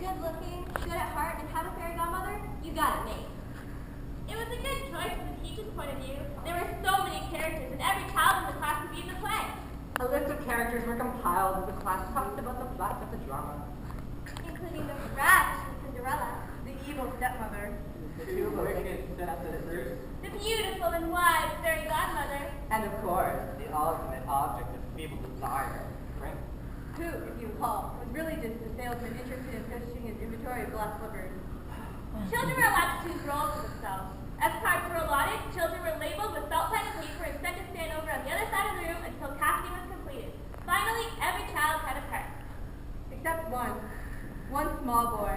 you're good looking, good at heart, and have a fairy godmother, you got it made. It was a good choice from the teacher's point of view. There were so many characters, and every child in the class could be in the play. A list of characters were compiled as the class talked about the plots of the drama. Including the rash from Cinderella, The evil stepmother. The two wicked stepsisters. the beautiful and wise fairy godmother, And of course, the ultimate object of feeble desire, drink. Who, if you recall, was really just a salesman interested in fishing his inventory of glass slippers. Children were allowed to choose roles for themselves. As parts were allotted, children were labeled with felt pen and paper and sent to stand over on the other side of the room until casting was completed. Finally, every child had a part. Except one small boy,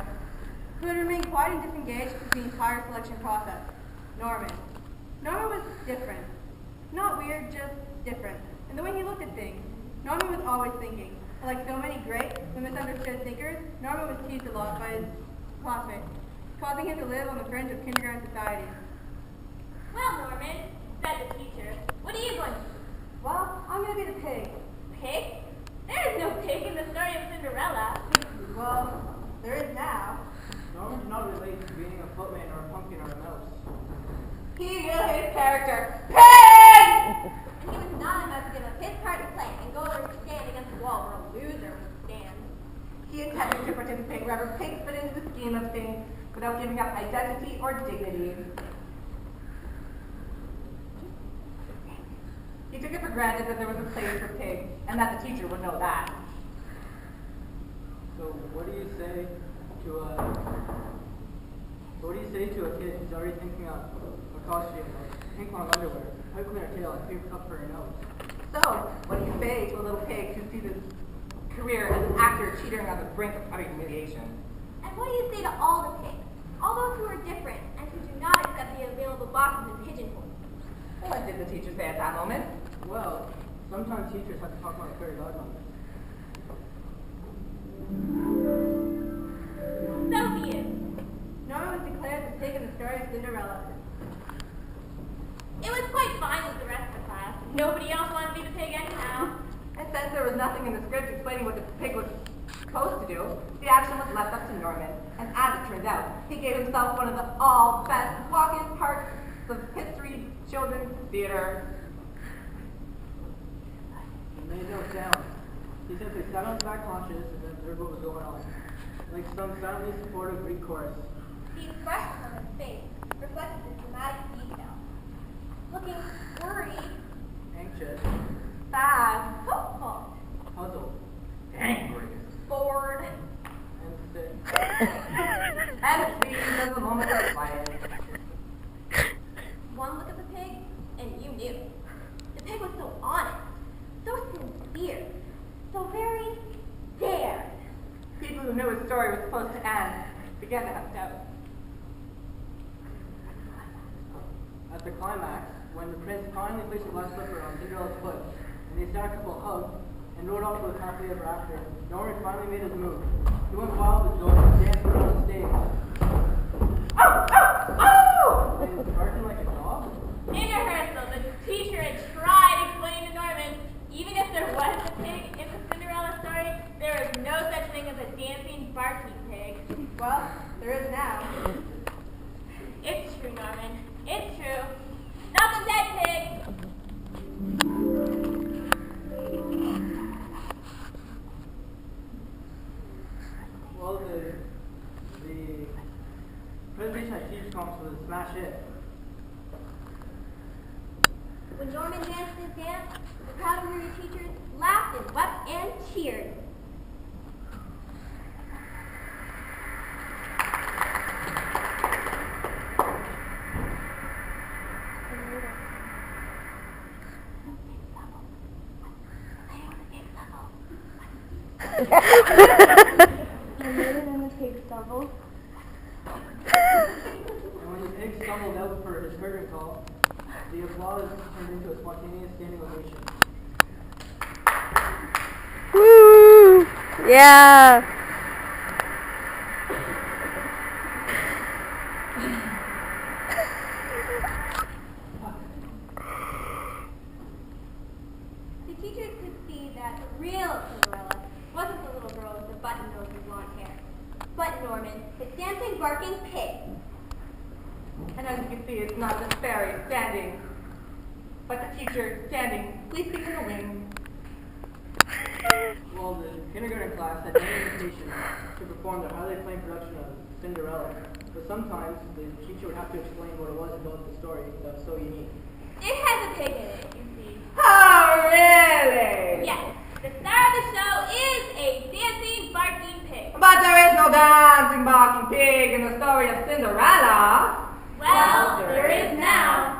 who had remained quiet and disengaged through the entire selection process. Norman. Norman was different. Not weird, just different. And the way he looked at things. Norman was always thinking. And like so many great but misunderstood thinkers, Norman was teased a lot by his classmates, causing him to live on the fringe of kindergarten society. Well, Norman, said the teacher, what are you going to do? Well, I'm going to be the pig. Pig? There is no pig in the story of Cinderella. Well, there is now. Norman did not relate to being a footman or a pumpkin or a mouse. He knew his character. Pig! And he was not enough to give up his part to play and go over to stand against the wall where a loser would stand. He intended to participate wherever pigs fit into the scheme of things without giving up identity or dignity. He took it for granted that there was a place for pigs, and that the teacher would know that. So what do you say to a kid who's already thinking of a costume like pink long underwear, how clean her tail, and pink cup for her nose? So, what do you say to a little pig who sees his career as an actor teetering on the brink of utter humiliation? And what do you say to all the pigs? All those who are different and who do not accept the available boxes and pigeonholes? What did the teacher say at that moment? Well, sometimes teachers have to talk about fairy godmothers. So be it. Norman was declared the pig in the story of Cinderella. It was quite fine with the rest of the class. Nobody else wanted to be the pig anyhow. And since there was nothing in the script explaining what the pig was supposed to do, the action was left up to Norman. And as it turns out, he gave himself one of the all-best walk-in parts of history children's theater. He made no sound. He simply sat on his back haunches and observed what was going on, like some silently supportive Greek chorus. The expression on his face reflected this dramatic detail. Looking worried, Anxious, Sad, hopeful, puzzled, angry, bored. and sick. and pleased as the moment of quiet. One look at the pig, and you knew. The pig was so honest, so sincere, so very dared. People who knew his story was supposed to end began to have doubts. At the climax, when the prince finally placed a glass slipper on Cinderella's foot, and they sat a couple of hugs, and rode off to a happily ever after, Norman finally made his move. He went wild with joy and danced around the stage. And he was barking like a dog. In rehearsal, the teacher had tried explaining to Norman, even if there was a pig in the Cinderella story, there is no such thing as a dancing, barking pig. Well, there is now. It's true, Norman. It's true. Not the dead pig. Well, the presentation at Teach Comps was a smash hit. When Norman danced his dance, the crowd of movie teachers laughed and wept and cheered. And when the pig stumbled out for his curtain call, the applause turned into a spontaneous standing ovation. Woo! Yeah. The teachers could see that the real Cinderella wasn't the little girl with the button nose and blonde hair, but barking pig. And as you can see, it's not the fairy standing, but the teacher standing, sleeping in the wind. Well, the kindergarten class had no invitation to perform the highly acclaimed production of Cinderella, but sometimes the teacher would have to explain what it was about the story that was so unique. It has a pig in it, you see. Oh, really? Yes, the star of the show is a dancing, barking pig. But there is no dancing, barking pig in the story of Cinderella. Well, there is now.